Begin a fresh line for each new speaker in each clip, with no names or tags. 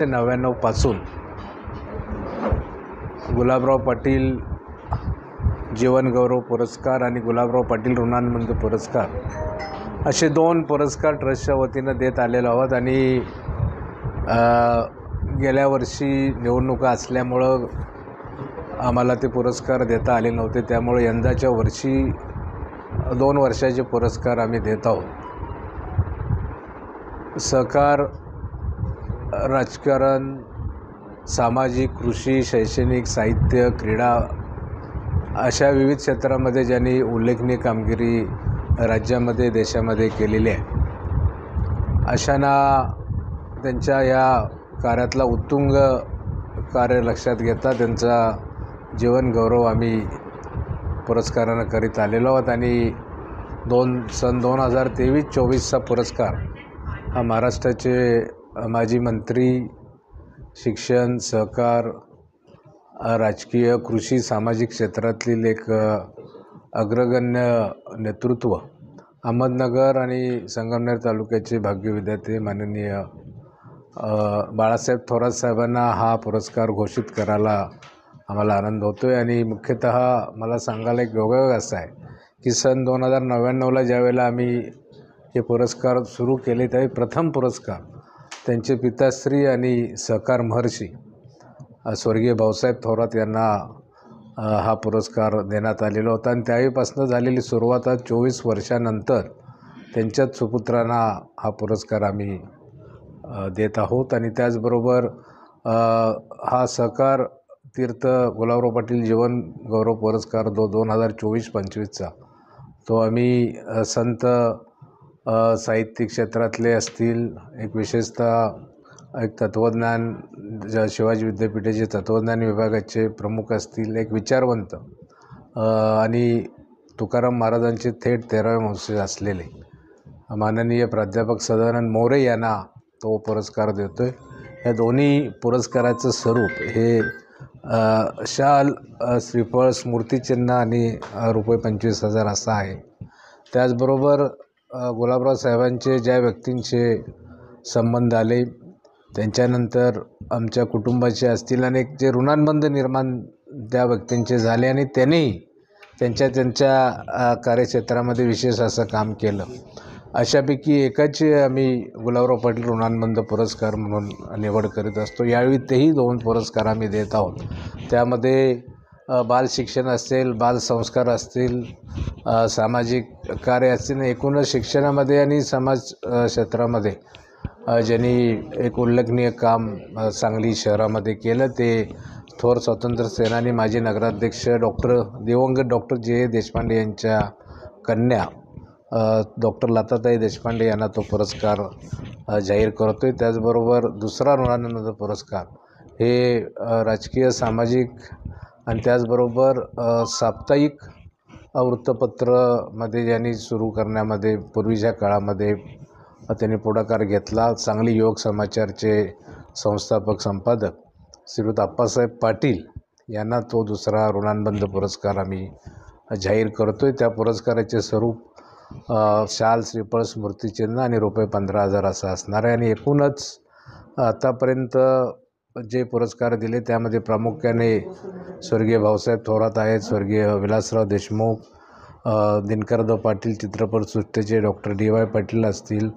1999 पासून गुलाबराव पाटील जीवनगौरव पुरस्कार आणि गुलाबराव पाटील ऋणानुबंध पुरस्कार असे 2 पुरस्कार ट्रस्टच्या वतीनं देत आलेलो आहोत. आणि गेल्या वर्षी निवडणुका असल्यामुळं आम्हाला ते पुरस्कार देता आले नव्हते, त्यामुळे यंदाच्या वर्षी 2 वर्षाचे पुरस्कार आम्ही देत आहोत. सहकार, राजकारण, सामाजिक, कृषी, शैक्षणिक, साहित्य, क्रीडा अशा विविध क्षेत्रामध्ये ज्यांनी उल्लेखनीय कामगिरी राज्यामध्ये देशामध्ये केलेली आहे, अशांना त्यांच्या या कार्यातला उत्तुंग कार्य लक्षात घेता त्यांचा जीवनगौरव आम्ही पुरस्कारानं करीत आलेलो आहोत. आणि सन 2023-24चा पुरस्कार हा महाराष्ट्राचे माजी मंत्री, शिक्षण, सहकार, राजकीय, कृषी, सामाजिक क्षेत्रातील एक अग्रगण्य नेतृत्व, अहमदनगर आणि संगमनेर तालुक्याचे भाग्य विधाते माननीय बाळासाहेब थोरात साहेबांना हा पुरस्कार घोषित करायला आम्हाला आनंद होतो आहे. आणि मुख्यतः मला सांगायला एक योगायोग असा आहे की सन 2099ला ज्यावेळेला आम्ही हे पुरस्कार सुरू केले त्यावेळी प्रथम पुरस्कार त्यांचे पिताश्री आणि सहकार महर्षी स्वर्गीय भाऊसाहेब थोरात यांना हा पुरस्कार देण्यात आलेला होता. आणि त्यावेळीपासून झालेली सुरुवात आज 24 वर्षानंतर त्यांच्याच सुपुत्रांना हा पुरस्कार आम्ही देत आहोत. आणि त्याचबरोबर हा सहकार तीर्थ गुलाबराव पाटील जीवन गौरव पुरस्कार 2024-25चा तो आम्ही संत साहित्यिक क्षेत्रातले असतील, एक विशेषतः एक तत्त्वज्ञान शिवाजी विद्यापीठाचे तत्त्वज्ञान विभागाचे प्रमुख असतील, एक विचारवंत आणि तुकाराम महाराजांचे थेट 13वे वंशज असलेले माननीय प्राध्यापक सदानंद मोरे यांना तो पुरस्कार देतो आहे. या दोन्ही पुरस्काराचं स्वरूप हे शाल, श्रीफळ, स्मृतिचिन्ह आणि ₹25,000 असं आहे. त्याचबरोबर गुलाबराव साहेबांचे ज्या व्यक्तींचे संबंध आले त्यांच्यानंतर आमच्या कुटुंबाचे असतील अनेक जे ऋणानुबंध निर्माण त्या व्यक्तींचे झाले आणि त्यांनी त्यांच्या कार्यक्षेत्रामध्ये विशेष असं काम केलं. अशापैकी एकाची आम्ही गुलाबराव पाटील ऋणानुबंध पुरस्कार म्हणून निवड करीत असतो. यावेळी तेही 2 पुरस्कार आम्ही देत आहोत. त्यामध्ये बालशिक्षण असेल, बालसंस्कार असतील, सामाजिक कार्य असतील, एकूणच शिक्षणामध्ये आणि समाज क्षेत्रामध्ये ज्यांनी एक उल्लेखनीय काम सांगली शहरामध्ये केलं ते थोर स्वातंत्र्य सेनानी माजी नगराध्यक्ष दिवंगत डॉक्टर जे. देशपांडे यांच्या कन्या डॉक्टर लताताई देशपांडे यांना तो पुरस्कार जाहीर करतो आहे. त्याचबरोबर दुसरा ऋणानुबंध पुरस्कार हे राजकीय, सामाजिक आणि त्याचबरोबर साप्ताहिक वृत्तपत्रमध्ये ज्यांनी सुरू करण्यामध्ये पूर्वीच्या काळामध्ये त्यांनी पुढाकार घेतला, सांगली युवक समाचारचे संस्थापक संपादक श्रीयुत आप्पासाहेब पाटील यांना तो दुसरा ऋणानुबंध पुरस्कार आम्ही जाहीर करतो आहे. त्या पुरस्काराचे स्वरूप शाल, श्रीफळ, स्मृतिचिन्ह आणि ₹15,000 असं असणार आहे. आणि एकूणच आतापर्यंत जे पुरस्कार दिले त्यामध्ये प्रामुख्याने स्वर्गीय भाऊसाहेब थोरात आहेत, स्वर्गीय विलासराव देशमुख, दिनकरराव पाटील चित्रपटसृष्टीचे डॉक्टर D.Y. पाटील असतील,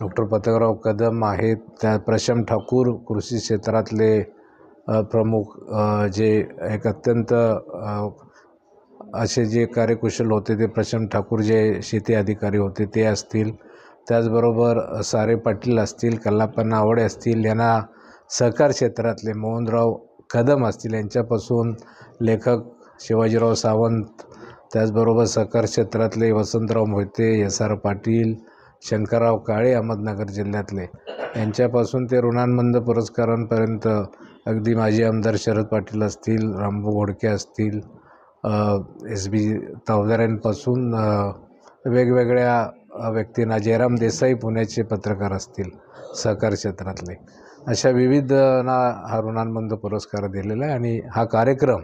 डॉक्टर पतंगराव कदम आहेत, त्या प्रशांत ठाकूर कृषी क्षेत्रातले प्रमुख जे एक अत्यंत असे जे कार्यकुशल होते ते प्रशांत ठाकूर जे शेती अधिकारी होते ते असतील. त्याचबरोबर सारे पाटील असतील, कल्लाप्पा नावडे असतील, यांना सहकार क्षेत्रातले मोहनराव कदम असतील, यांच्यापासून लेखक शिवाजीराव सावंत, त्याचबरोबर सहकार क्षेत्रातले वसंतराव मोहिते, S.R. पाटील, शंकरराव काळे अहमदनगर जिल्ह्यातले, यांच्यापासून ते ऋणानुबंध पुरस्कारांपर्यंत अगदी माजी आमदार शरद पाटील असतील, रामभाऊ घोडके असतील, S.B. तावदाऱ्यांपासून वेगवेगळ्या व्यक्तींना, जयराम देसाई पुण्याचे पत्रकार असतील सहकार क्षेत्रातले, अशा विविधना हा ऋणानुबंध पुरस्कार दिलेला आहे. आणि हा कार्यक्रम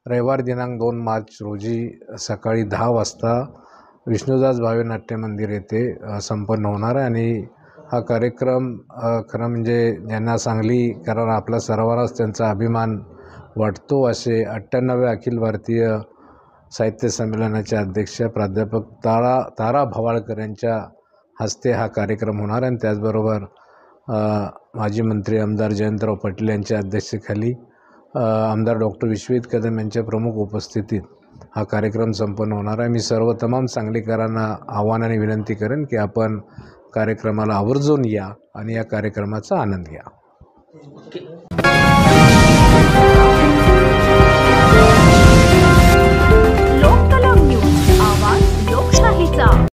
रविवार दिनांक 2 मार्च रोजी सकाळी 10 वाजता विष्णुदास भावे नाट्य मंदिर येथे संपन्न होणार आहे. आणि हा कार्यक्रम खरं म्हणजे ज्यांना सांगलीकरांना आपला सर्वांनाच त्यांचा अभिमान वाटतो असे 98व्या अखिल भारतीय साहित्य संमेलनाचे अध्यक्ष प्राध्यापक तारा भवाळकर यांच्या हस्ते हा कार्यक्रम होणार आणि त्याचबरोबर माजी मंत्री आमदार जयंतराव पाटील यांच्या अध्यक्षतेखाली आमदार डॉक्टर विश्वजित कदम यांच्या प्रमुख उपस्थितीत हा कार्यक्रम संपन्न होणार आहे. मी सर्व तमाम सांगलीकरांना आव्हान आणि विनंती करेन की आपण कार्यक्रमाला आवर्जून या आणि या कार्यक्रमाचा आनंद घ्या.